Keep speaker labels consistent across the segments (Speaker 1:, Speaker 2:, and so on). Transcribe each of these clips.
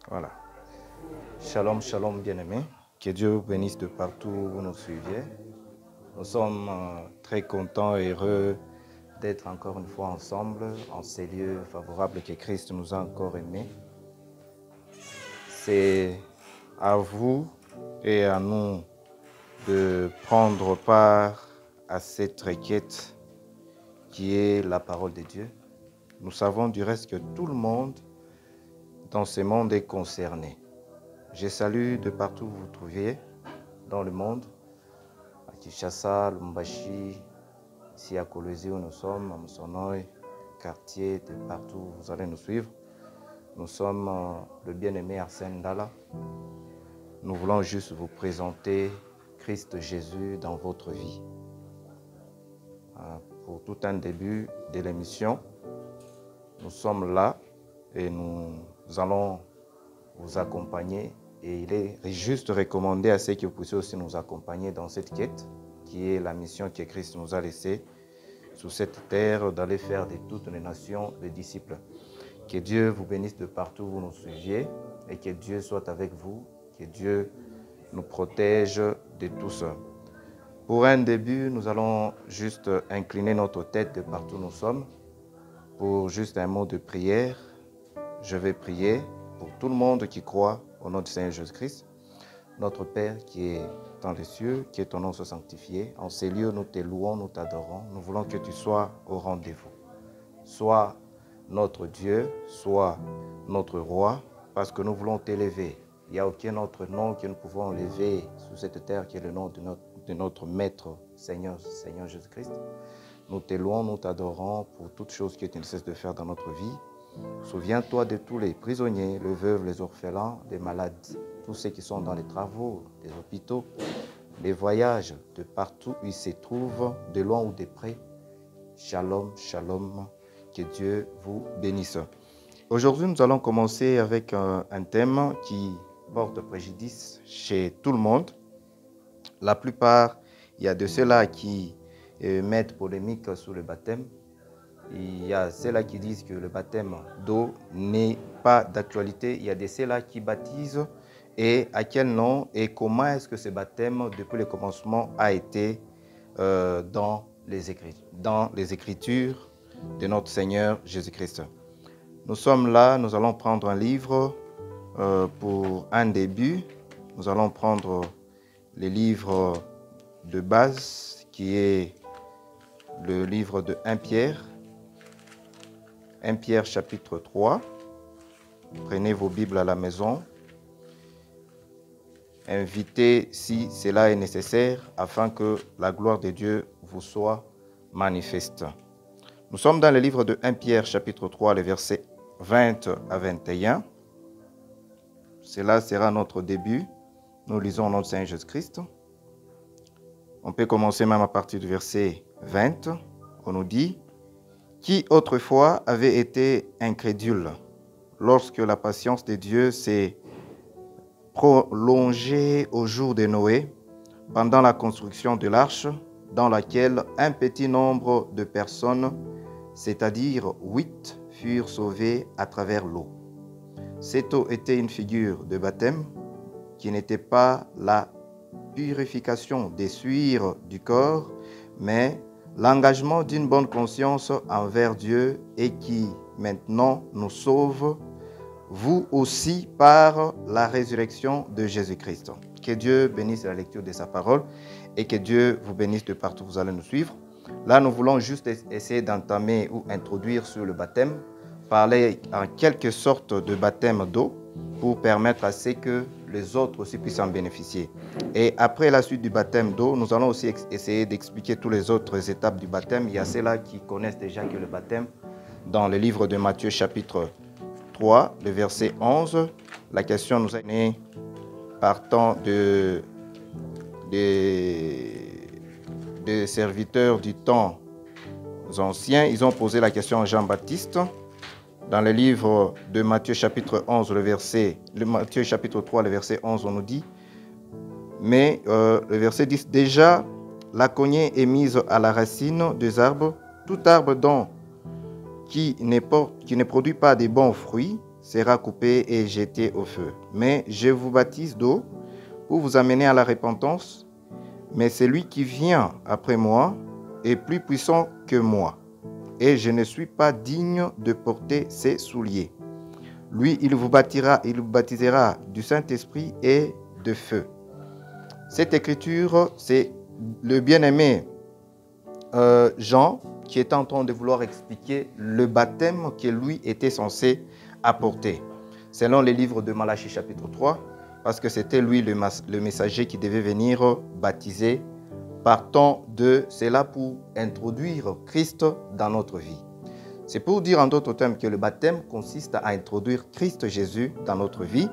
Speaker 1: Voilà. Shalom, shalom, bien-aimés. Que Dieu vous bénisse de partout où vous nous suiviez. Nous sommes très contents et heureux d'être encore une fois ensemble en ces lieux favorables que Christ nous a encore aimés. C'est à vous et à nous de prendre part à cette requête qui est la parole de Dieu. Nous savons du reste que tout le monde dans ce monde est concerné. Je salue de partout où vous vous trouviez dans le monde, à Kinshasa, Lubumbashi, ici à Kolwezi où nous sommes, à Moussonoï, quartier, de partout où vous allez nous suivre. Nous sommes le bien-aimé Arsène Ndala. Nous voulons juste vous présenter Christ Jésus dans votre vie. Pour tout un début de l'émission, nous sommes là et nous allons vous accompagner. Et il est juste recommandé à ceux qui vous puissiez aussi nous accompagner dans cette quête, qui est la mission que Christ nous a laissée sur cette terre, d'aller faire de toutes les nations des disciples. Que Dieu vous bénisse de partout où vous nous suiviez et que Dieu soit avec vous, que Dieu nous protège de tout ça. Pour un début, nous allons juste incliner notre tête de partout où nous sommes pour juste un mot de prière. Je vais prier pour tout le monde qui croit au nom du Seigneur Jésus-Christ. Notre Père qui est dans les cieux, que ton nom soit sanctifié. En ces lieux, nous te louons, nous t'adorons. Nous voulons que tu sois au rendez-vous. Sois notre Dieu, sois notre roi, parce que nous voulons t'élever. Il n'y a aucun autre nom que nous pouvons élever sur cette terre qui est le nom de notre Maître, Seigneur Jésus-Christ. Nous te louons, nous t'adorons pour toutes choses que tu ne cesses de faire dans notre vie. Souviens-toi de tous les prisonniers, les veuves, les orphelins, les malades, tous ceux qui sont dans les travaux, les hôpitaux, les voyages, de partout où ils se trouvent, de loin ou de près. Shalom, shalom, que Dieu vous bénisse. Aujourd'hui, nous allons commencer avec un thème qui porte préjudice chez tout le monde. La plupart, il y a de ceux-là qui mettent polémique sur le baptême. Il y a ceux-là qui disent que le baptême d'eau n'est pas d'actualité. Il y a de ceux-là qui baptisent et à quel nom et comment est-ce que ce baptême, depuis le commencement, a été dans les Écritures de notre Seigneur Jésus-Christ. Nous sommes là, nous allons prendre un livre pour un début. Nous allons prendre le livre de base qui est le livre de 1 Pierre. 1 Pierre chapitre 3. Prenez vos Bibles à la maison. Invitez si cela est nécessaire afin que la gloire de Dieu vous soit manifeste. Nous sommes dans le livre de 1 Pierre chapitre 3, les versets 20 à 21. Cela sera notre début. Nous lisons au nom de Seigneur Jésus-Christ. On peut commencer même à partir du verset 20. On nous dit: qui autrefois avait été incrédule, lorsque la patience de Dieu s'est prolongée au jour de Noé, pendant la construction de l'arche, dans laquelle un petit nombre de personnes, c'est-à-dire 8, furent sauvées à travers l'eau. Cette eau était une figure de baptême qui n'était pas la purification des souillures du corps, mais l'engagement d'une bonne conscience envers Dieu et qui maintenant nous sauve, vous aussi, par la résurrection de Jésus-Christ. Que Dieu bénisse la lecture de sa parole et que Dieu vous bénisse de partout où vous allez nous suivre. Là, nous voulons juste essayer d'entamer ou introduire sur le baptême, parler en quelque sorte de baptême d'eau pour permettre à ce que les autres aussi puissent en bénéficier. Et après la suite du baptême d'eau, nous allons aussi essayer d'expliquer toutes les autres étapes du baptême. Il y a ceux-là qui connaissent déjà que le baptême, dans le livre de Matthieu chapitre 3, le verset 11, la question nous est née partant des serviteurs du temps anciens. Ils ont posé la question à Jean-Baptiste. Dans le livre de Matthieu chapitre 11, Matthieu chapitre 3, le verset 11, on nous dit, mais le verset 10, déjà la cognée est mise à la racine des arbres, tout arbre qui ne produit pas de bons fruits sera coupé et jeté au feu. Mais je vous baptise d'eau pour vous amener à la repentance. Mais celui qui vient après moi est plus puissant que moi, et je ne suis pas digne de porter ses souliers. Lui, il vous baptisera du Saint-Esprit et de feu. Cette écriture, c'est le bien-aimé Jean qui est en train de vouloir expliquer le baptême que lui était censé apporter. Selon les livres de Malachie chapitre 3, parce que c'était lui le messager qui devait venir baptiser, partant de cela pour introduire Christ dans notre vie. C'est pour dire en d'autres termes que le baptême consiste à introduire Christ Jésus dans notre vie,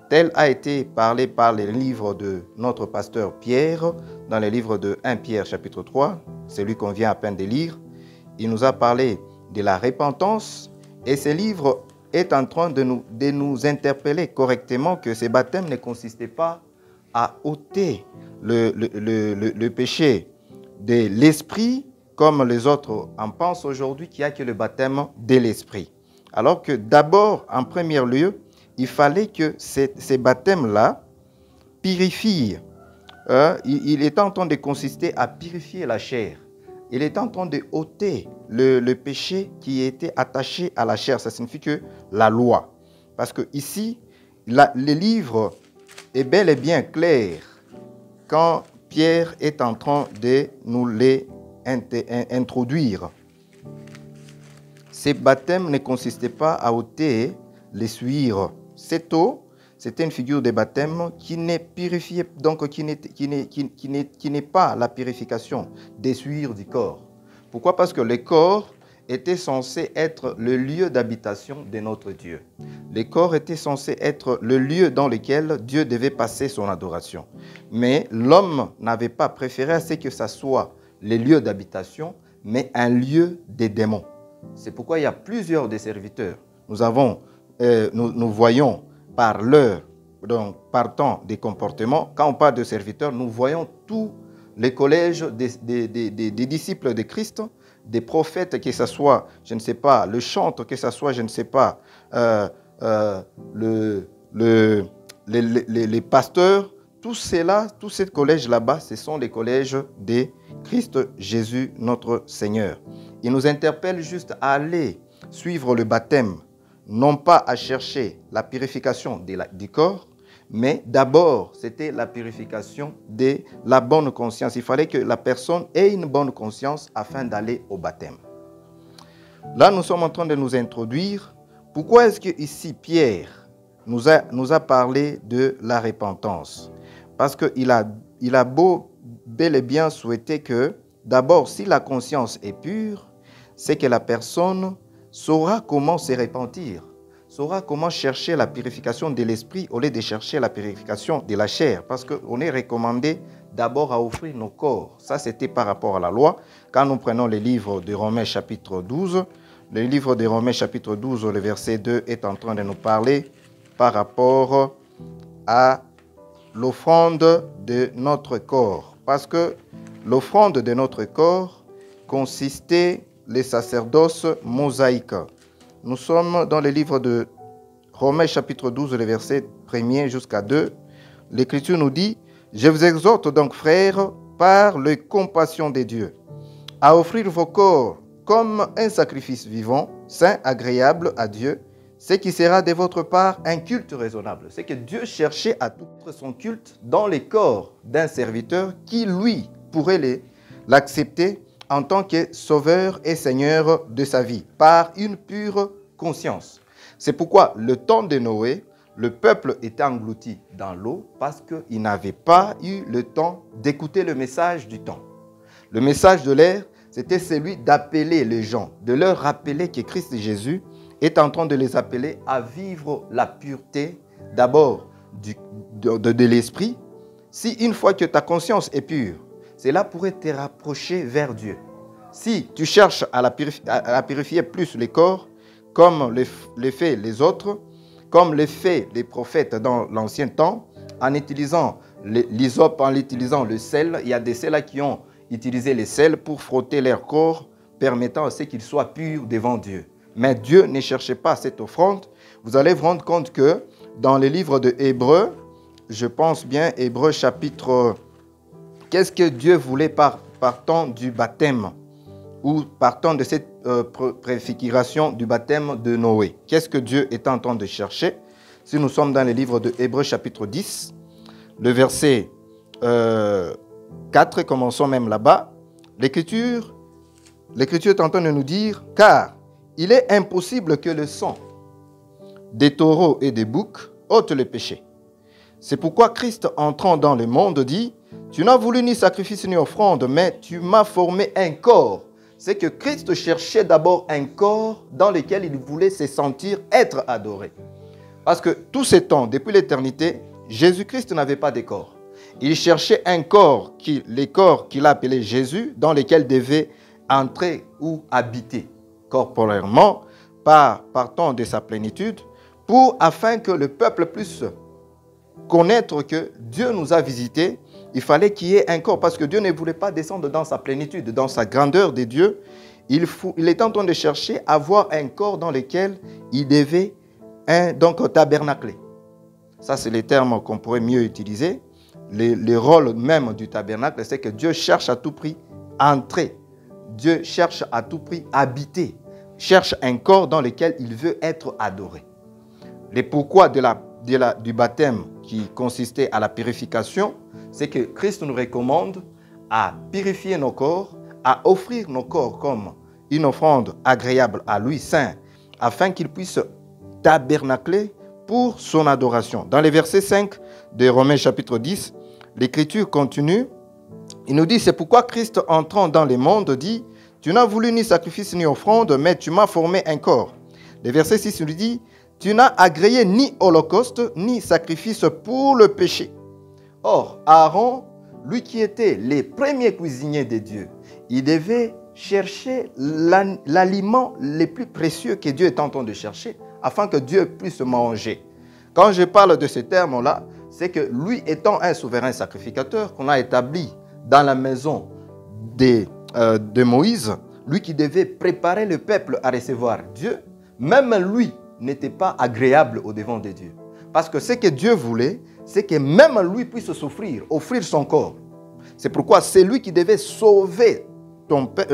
Speaker 1: tel a été parlé par les livres de notre pasteur Pierre, dans les livres de 1 Pierre chapitre 3, celui qu'on vient à peine de lire. Il nous a parlé de la repentance et ce livre est en train de nous interpeller correctement que ce baptême ne consistait pas à ôter le péché de l'esprit comme les autres en pensent aujourd'hui, qu'il n'y a que le baptême de l'esprit. Alors que d'abord, en premier lieu, il fallait que ces baptêmes-là purifient. Il est en train de consister à purifier la chair. Il est en train de ôter le péché qui était attaché à la chair. Ça signifie que la loi. Parce que ici, le livre est bel et bien clair quand Pierre est en train de nous les introduire. Ces baptêmes ne consistaient pas à ôter les souillures. Cette eau, c'était une figure de baptême qui n'est purifiée, donc qui n'est pas la purification des souillures du corps. Pourquoi? Parce que le corps était censé être le lieu d'habitation de notre Dieu. Le corps était censé être le lieu dans lequel Dieu devait passer son adoration. Mais l'homme n'avait pas préféré à ce que ça soit les lieux d'habitation, mais un lieu des démons. C'est pourquoi il y a plusieurs des serviteurs. Nous voyons par leur, donc partant des comportements, quand on parle de serviteurs, nous voyons tous les collèges des disciples de Christ, des prophètes, que ce soit, je ne sais pas, le chantre, que ce soit, je ne sais pas, les pasteurs, tous ces collèges là-bas, ce sont les collèges de Christ Jésus, notre Seigneur. Il nous interpelle juste à aller suivre le baptême, non pas à chercher la purification du corps, mais d'abord, c'était la purification de la bonne conscience. Il fallait que la personne ait une bonne conscience afin d'aller au baptême. Là, nous sommes en train de nous introduire. Pourquoi est-ce que ici, Pierre nous a parlé de la repentance? Parce qu'il a bel et bien souhaité que, d'abord, si la conscience est pure, c'est que la personne saura comment se repentir, saura comment chercher la purification de l'esprit au lieu de chercher la purification de la chair. Parce qu'on est recommandé d'abord à offrir nos corps. Ça, c'était par rapport à la loi. Quand nous prenons le livre de Romains chapitre 12, le livre de Romains chapitre 12, le verset 2 est en train de nous parler par rapport à l'offrande de notre corps. Parce que l'offrande de notre corps consistait le sacerdoce mosaïque. Nous sommes dans le livre de Romains chapitre 12, le verset 1er jusqu'à 2. L'Écriture nous dit: « Je vous exhorte donc, frères, par les compassions de Dieu, à offrir vos corps comme un sacrifice vivant, saint, agréable à Dieu, ce qui sera de votre part un culte raisonnable. » C'est que Dieu cherchait à tout son culte dans les corps d'un serviteur qui, lui, pourrait l'accepter en tant que sauveur et seigneur de sa vie, par une pure conscience. C'est pourquoi le temps de Noé, le peuple était englouti dans l'eau parce qu'il n'avait pas eu le temps d'écouter le message du temps. Le message de l'air, c'était celui d'appeler les gens, de leur rappeler que Christ Jésus est en train de les appeler à vivre la pureté, d'abord de l'esprit. Si une fois que ta conscience est pure, cela pourrait te rapprocher vers Dieu. Si tu cherches à purifier plus les corps, comme les fait les autres, comme les fait les prophètes dans l'ancien temps, en utilisant l'hysope, en utilisant le sel, il y a des ceux-là qui ont utilisé le sel pour frotter leur corps, permettant à ce qu'ils soient purs devant Dieu. Mais Dieu ne cherchait pas cette offrande, vous allez vous rendre compte que dans les livres de Hébreux, je pense bien, Hébreux chapitre... Qu'est-ce que Dieu voulait partant du baptême ou partant de cette préfiguration du baptême de Noé? Qu'est-ce que Dieu est en train de chercher? Si nous sommes dans les livres de Hébreux chapitre 10, le verset 4, commençons même là-bas. L'Écriture est en train de nous dire, car il est impossible que le sang des taureaux et des boucs ôte le péché. C'est pourquoi Christ, entrant dans le monde, dit, tu n'as voulu ni sacrifice ni offrande, mais tu m'as formé un corps. C'est que Christ cherchait d'abord un corps dans lequel il voulait se sentir être adoré. Parce que tous ces temps, depuis l'éternité, Jésus-Christ n'avait pas de corps. Il cherchait un corps, les corps qu'il appelait Jésus, dans lesquels devait entrer ou habiter corporellement, partant de sa plénitude, afin que le peuple puisse connaître que Dieu nous a visités. Il fallait qu'il y ait un corps, parce que Dieu ne voulait pas descendre dans sa plénitude, dans sa grandeur de Dieu. Il est en train de chercher à avoir un corps dans lequel il devait donc tabernacler. Ça, c'est les termes qu'on pourrait mieux utiliser. Le rôle même du tabernacle, c'est que Dieu cherche à tout prix entrer. Dieu cherche à tout prix habiter. Cherche un corps dans lequel il veut être adoré. Le pourquoi du baptême qui consistait à la purification, c'est que Christ nous recommande à purifier nos corps, à offrir nos corps comme une offrande agréable à lui, saint, afin qu'il puisse tabernacler pour son adoration. Dans les versets 5 de Romains chapitre 10, l'Écriture continue. Il nous dit, c'est pourquoi Christ entrant dans le monde dit, tu n'as voulu ni sacrifice ni offrande, mais tu m'as formé un corps. Le verset 6 nous dit, tu n'as agréé ni holocauste, ni sacrifice pour le péché. Or, Aaron, lui qui était le premier cuisinier de Dieu, il devait chercher l'aliment le plus précieux que Dieu est en train de chercher, afin que Dieu puisse manger. Quand je parle de ce terme-là, c'est que lui étant un souverain sacrificateur qu'on a établi dans la maison de Moïse, lui qui devait préparer le peuple à recevoir Dieu, même lui n'était pas agréable au devant de Dieu. Parce que ce que Dieu voulait, c'est que même lui puisse souffrir, offrir son corps. C'est pourquoi c'est lui qui devait sauver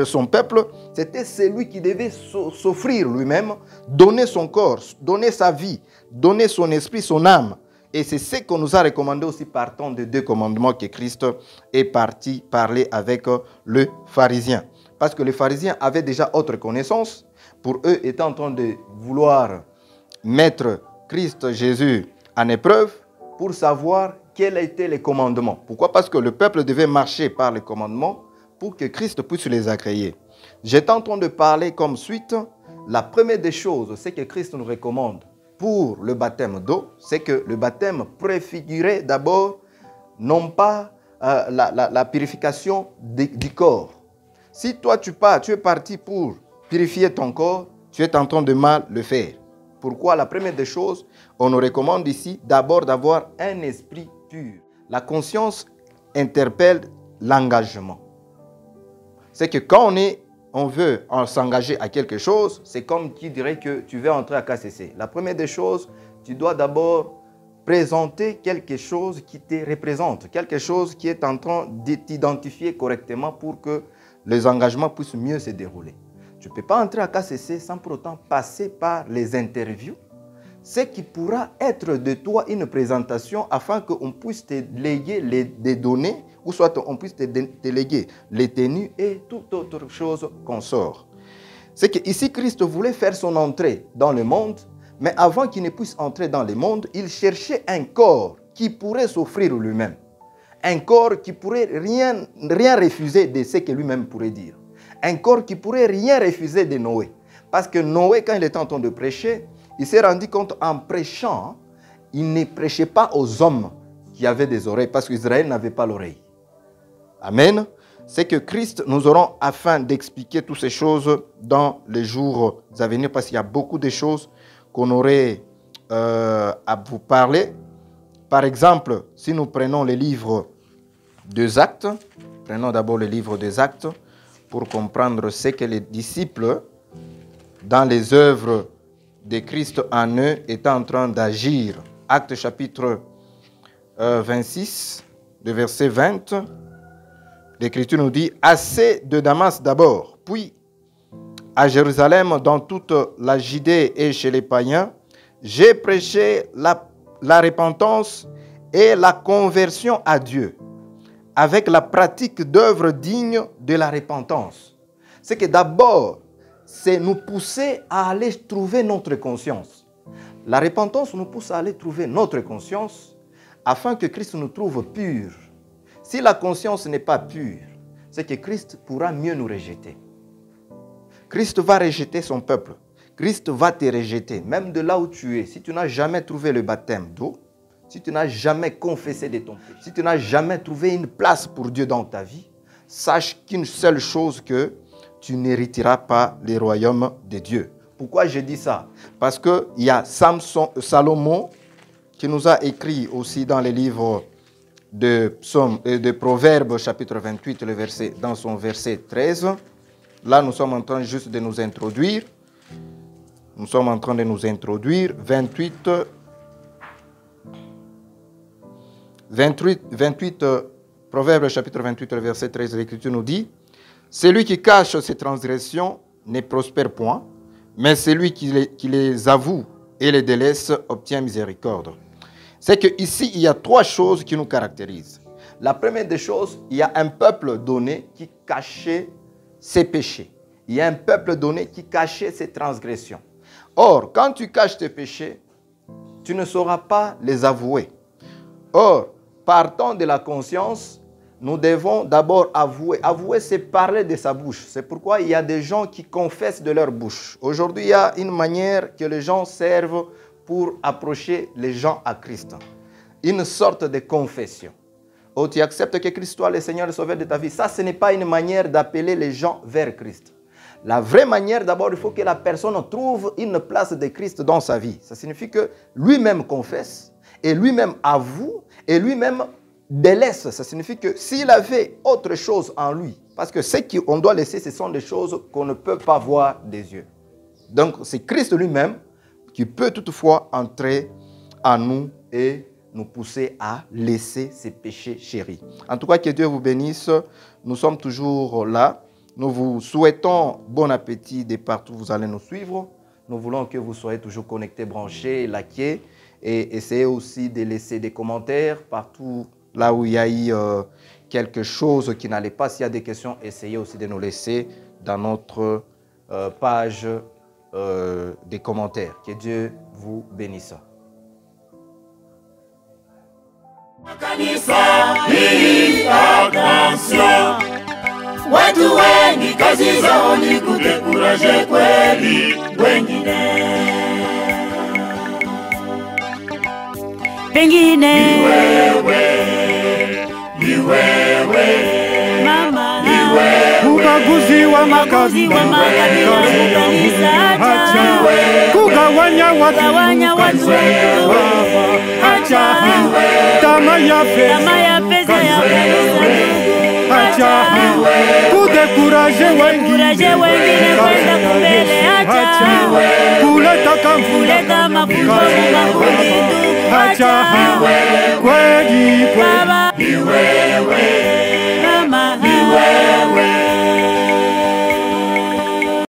Speaker 1: son peuple, c'était celui qui devait s'offrir lui-même, donner son corps, donner sa vie, donner son esprit, son âme. Et c'est ce qu'on nous a recommandé aussi partant des 2 commandements que Christ est parti parler avec le pharisien. Parce que les pharisiens avaient déjà autre connaissance. Pour eux, étant en train de vouloir mettre Christ Jésus en épreuve pour savoir quels étaient les commandements. Pourquoi? Parce que le peuple devait marcher par les commandements pour que Christ puisse les agréer. J'étais en train de parler comme suite. La première des choses, c'est que Christ nous recommande pour le baptême d'eau, c'est que le baptême préfigurait d'abord non pas la purification du corps. Si toi tu es parti pour purifier ton corps, tu es en train de mal le faire. Pourquoi? La première des choses, on nous recommande ici d'abord d'avoir un esprit pur. La conscience interpelle l'engagement. C'est que quand on veut s'engager à quelque chose, c'est comme qui dirait que tu veux entrer à KCC. La première des choses, tu dois d'abord présenter quelque chose qui te représente, quelque chose qui est en train de t'identifier correctement pour que les engagements puissent mieux se dérouler. Tu ne peux pas entrer à KCC sans pour autant passer par les interviews, ce qui pourra être de toi une présentation afin qu'on puisse te léguer des données ou soit on puisse te léguer les tenues et toute autre chose qu'on sort. C'est qu'ici, Christ voulait faire son entrée dans le monde, mais avant qu'il ne puisse entrer dans le monde, il cherchait un corps qui pourrait s'offrir lui-même. Un corps qui pourrait rien refuser de ce que lui-même pourrait dire. Un corps qui pourrait rien refuser de Noé. Parce que Noé, quand il était en train de prêcher, il s'est rendu compte en prêchant, il ne prêchait pas aux hommes qui avaient des oreilles, parce qu'Israël n'avait pas l'oreille. Amen. C'est que Christ, nous aurons afin d'expliquer toutes ces choses dans les jours à venir, parce qu'il y a beaucoup de choses qu'on aurait à vous parler. Par exemple, si nous prenons les livres des Actes, prenons d'abord le livre des Actes pour comprendre ce que les disciples, dans les œuvres de Christ en eux est en train d'agir. Actes chapitre 26, le verset 20, l'Écriture nous dit « Assez de Damas d'abord, puis à Jérusalem, dans toute la Judée et chez les païens, j'ai prêché la repentance et la conversion à Dieu, avec la pratique d'œuvres dignes de la repentance. » C'est que d'abord, c'est nous pousser à aller trouver notre conscience. La repentance nous pousse à aller trouver notre conscience afin que Christ nous trouve purs. Si la conscience n'est pas pure, c'est que Christ pourra mieux nous rejeter. Christ va rejeter son peuple. Christ va te rejeter, même de là où tu es. Si tu n'as jamais trouvé le baptême d'eau, si tu n'as jamais confessé de ton péché, si tu n'as jamais trouvé une place pour Dieu dans ta vie, sache qu'une seule chose, que tu n'hériteras pas le royaume de Dieu. Pourquoi je dis ça? Parce qu'il y a Salomon qui nous a écrit aussi dans les livres de Proverbes, chapitre 28, dans son verset 13. Là, nous sommes en train juste de nous introduire. Nous sommes en train de nous introduire. 28, Proverbes, chapitre 28, le verset 13, l'Écriture nous dit « Celui qui cache ses transgressions ne prospère point, mais celui qui les avoue et les délaisse obtient miséricorde. » C'est qu'ici, il y a trois choses qui nous caractérisent. La première des choses, il y a un peuple donné qui cachait ses péchés. Il y a un peuple donné qui cachait ses transgressions. Or, quand tu caches tes péchés, tu ne sauras pas les avouer. Or, partant de la conscience, nous devons d'abord avouer. Avouer, c'est parler de sa bouche. C'est pourquoi il y a des gens qui confessent de leur bouche. Aujourd'hui, il y a une manière que les gens servent pour approcher les gens à Christ. Une sorte de confession. Oh, tu acceptes que Christ soit le Seigneur et le Sauveur de ta vie. Ça, ce n'est pas une manière d'appeler les gens vers Christ. La vraie manière, d'abord, il faut que la personne trouve une place de Christ dans sa vie. Ça signifie que lui-même confesse, et lui-même avoue, et lui-même délaisse. Ça signifie que s'il avait autre chose en lui, parce que ce qu'on doit laisser, ce sont des choses qu'on ne peut pas voir des yeux. Donc, c'est Christ lui-même qui peut toutefois entrer en nous et nous pousser à laisser ses péchés chéris. En tout cas, que Dieu vous bénisse. Nous sommes toujours là. Nous vous souhaitons bon appétit de partout où vous allez nous suivre. Nous voulons que vous soyez toujours connectés, branchés, likés. Et essayez aussi de laisser des commentaires partout là où il y a eu quelque chose qui n'allait pas. S'il y a des questions, essayez aussi de nous laisser dans notre page des commentaires. Que Dieu vous bénisse.
Speaker 2: Kanisa hii attention, watu wengi kazi zao ni kudekuraje kweli wengine. Pengine ni wewe mama,
Speaker 3: ubaguzi wa makabila, acha kugawanya watu, acha tamaa ya pesa, acha kudekuraje wengine kwenda mbele, acha kuleta mafunzo, acha kweli
Speaker 2: ni wewe mama, ni wewe